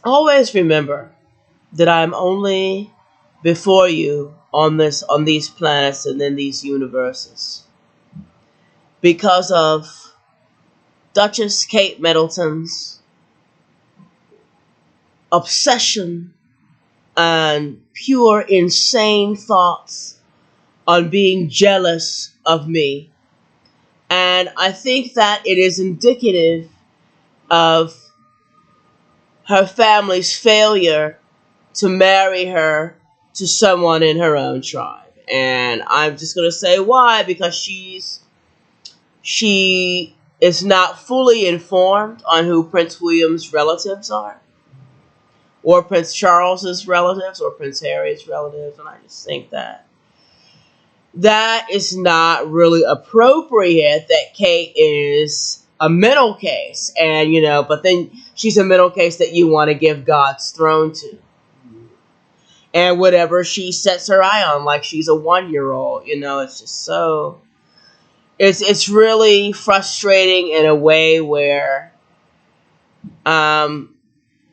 always remember that I'm only before you on these planets and in these universes because of Duchess Kate Middleton's obsession and pure insane thoughts on being jealous of me. And I think that it is indicative of her family's failure to marry her to someone in her own tribe. And I'm just going to say why, because she is not fully informed on who Prince William's relatives are, or Prince Charles's relatives, or Prince Harry's relatives. And I just think that is not really appropriate, that Kate is a middle case. And, but then she's a middle case that you want to give God's throne to. And whatever she sets her eye on, like she's a 1-year-old, it's just so... It's really frustrating in a way where, I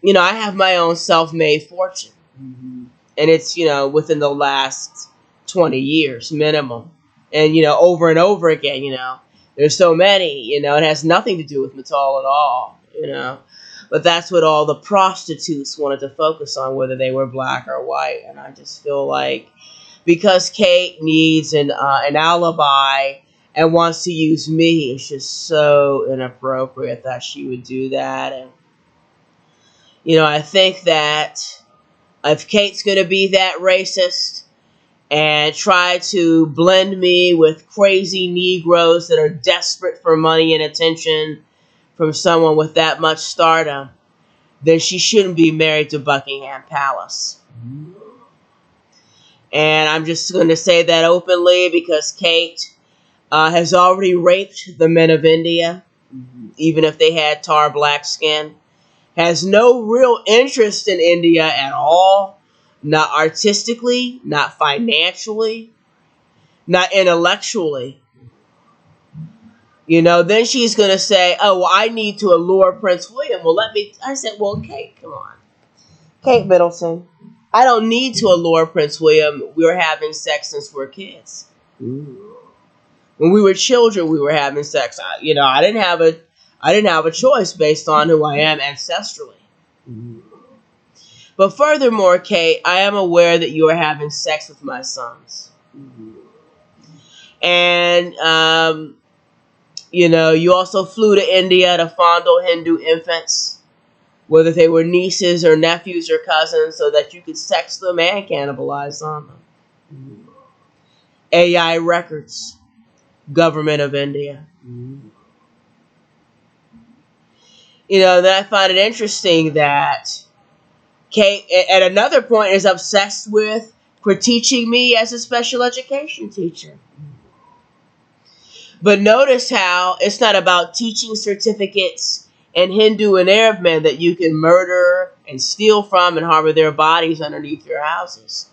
have my own self-made fortune. Mm-hmm. And it's, within the last 20 years minimum. And, over and over again, there's so many, it has nothing to do with Mittal at all, But that's what all the prostitutes wanted to focus on, whether they were black or white. And I just feel like because Kate needs an alibi and wants to use me, it's just so inappropriate that she would do that. And, I think that if Kate's going to be that racist and try to blend me with crazy Negroes that are desperate for money and attention from someone with that much stardom, then she shouldn't be married to Buckingham Palace. And I'm just going to say that openly because Kate has already raped the men of India, even if they had tar black skin. Has no real interest in India at all, not artistically, not financially, not intellectually. Then she's going to say, oh, well, I need to allure Prince William. Well, I said, well, Kate, come on. Kate Middleton, I don't need to allure Prince William. We were having sex since we're kids. Ooh. When we were children, we were having sex. I didn't have a choice based on who I am ancestrally. Ooh. But furthermore, Kate, I am aware that you are having sex with my sons. Ooh. And, you also flew to India to fondle Hindu infants, whether they were nieces or nephews or cousins, so that you could sex them and cannibalize on them. Ooh. AI Records, Government of India. Ooh. Then I find it interesting that Kate, at another point, is obsessed with critiquing me as a special education teacher. But notice how it's not about teaching certificates and Hindu and Arab men that you can murder and steal from and harbor their bodies underneath your houses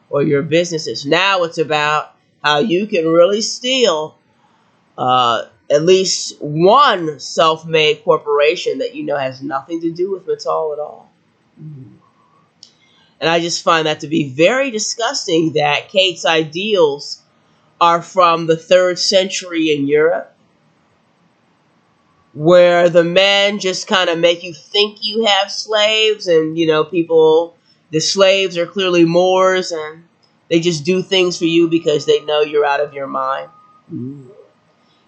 or your businesses. Now it's about how you can really steal at least one self-made corporation that has nothing to do with Mittal at all. And I just find that to be very disgusting that Kate's ideals are from the 3rd century in Europe, where the men just kind of make you think you have slaves, and, the slaves are clearly Moors, and they just do things for you because they know you're out of your mind. Ooh.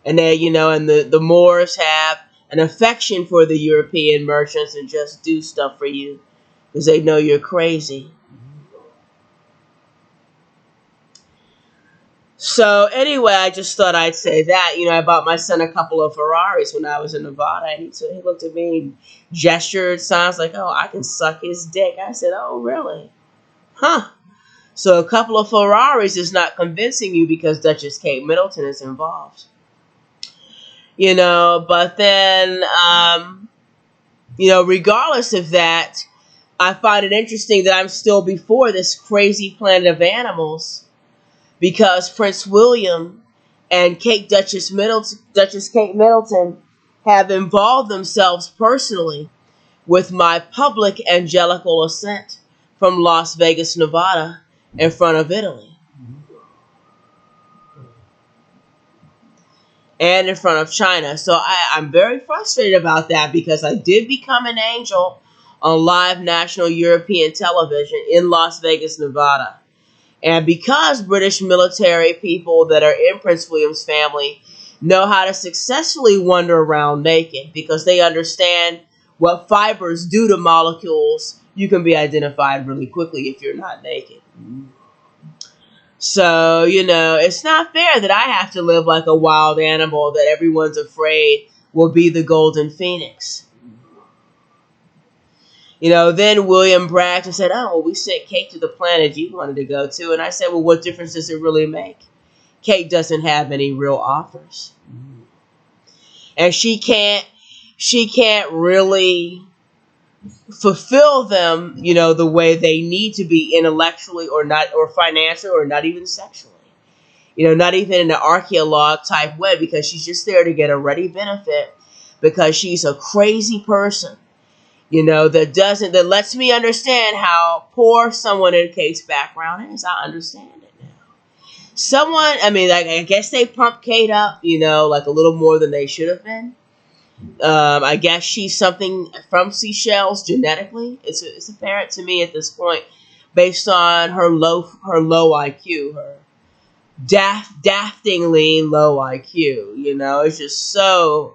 And they, and the Moors have an affection for the European merchants and just do stuff for you because they know you're crazy. So anyway, I just thought I'd say that. I bought my son a couple of Ferraris when I was in Nevada, and he looked at me and gestured, sounds like, oh, I can suck his dick. I said, oh, really? Huh. So a couple of Ferraris is not convincing you because Duchess Kate Middleton is involved. But then, regardless of that, I find it interesting that I'm still before this crazy planet of animals because Prince William and Duchess Kate Middleton have involved themselves personally with my public Angelical Ascent from Las Vegas, Nevada, in front of Italy. And in front of China. So I'm very frustrated about that because I did become an angel on live national European television in Las Vegas, Nevada. And because British military people that are in Prince William's family know how to successfully wander around naked because they understand what fibers do to molecules, you can be identified really quickly if you're not naked. So, it's not fair that I have to live like a wild animal that everyone's afraid will be the golden phoenix. Then William bragged and said, oh, well, we sent Kate to the planet you wanted to go to. And I said, well, what difference does it really make? Kate doesn't have any real offers. And she can't really fulfill them, the way they need to be intellectually or financially or not even sexually. Not even in an archaeologue type way because she's just there to get a ready benefit because she's a crazy person, that lets me understand how poor someone in Kate's background is. I understand it now. I guess they pumped Kate up, like a little more than they should have been. I guess she's something from Seychelles genetically. It's apparent to me at this point, based on her low IQ, her daftingly low IQ. It's just so.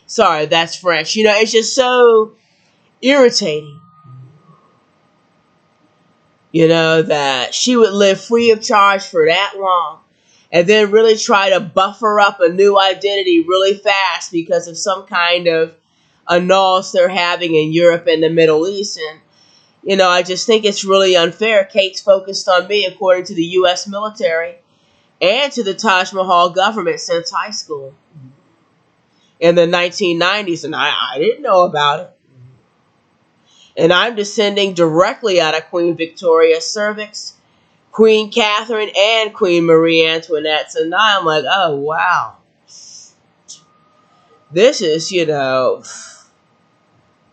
Sorry, that's French. It's just so irritating. That she would live free of charge for that long. And then really try to buffer up a new identity really fast because of some kind of annals they're having in Europe and the Middle East. And, I just think it's really unfair. Kate's focused on me according to the U.S. military and to the Taj Mahal government since high school in the 1990s. And I didn't know about it. And I'm descending directly out of Queen Victoria's cervix, Queen Catherine, and Queen Marie Antoinette. So now I'm like, oh, wow. This is,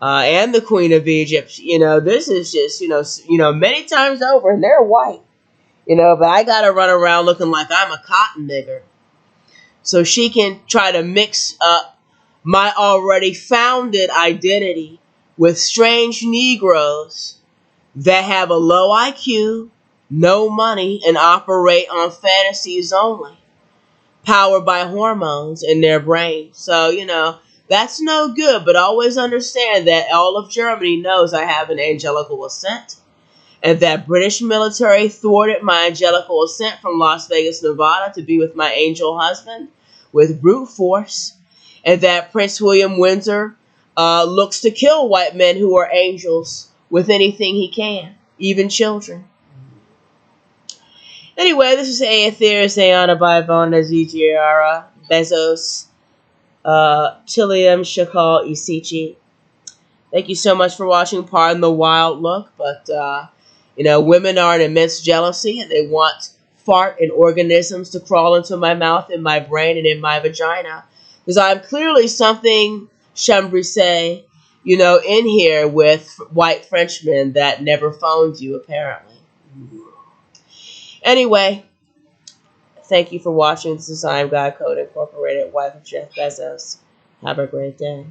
and the Queen of Egypt, this is just, many times over, and they're white, but I got to run around looking like I'm a cotton nigger. So she can try to mix up my already founded identity with strange Negroes that have a low IQ, no money, and operate on fantasies only, powered by hormones in their brain. So, that's no good, but always understand that all of Germany knows I have an angelical ascent, and that British military thwarted my angelical ascent from Las Vegas, Nevada to be with my angel husband with brute force, and that Prince William Windsor looks to kill white men who are angels with anything he can, even children. Anyway, this is Aetherus Aeana Bivona Zigiara Bezos Tilium Shakal Isichi. Thank you so much for watching. Pardon the wild look, but women are in immense jealousy and they want fart and organisms to crawl into my mouth, in my brain, and in my vagina. Because I'm clearly something chambrisé, in here with white Frenchmen that never phoned you, apparently. Anyway, thank you for watching. This is I Am God Code Incorporated, wife of Jeff Bezos. Have a great day.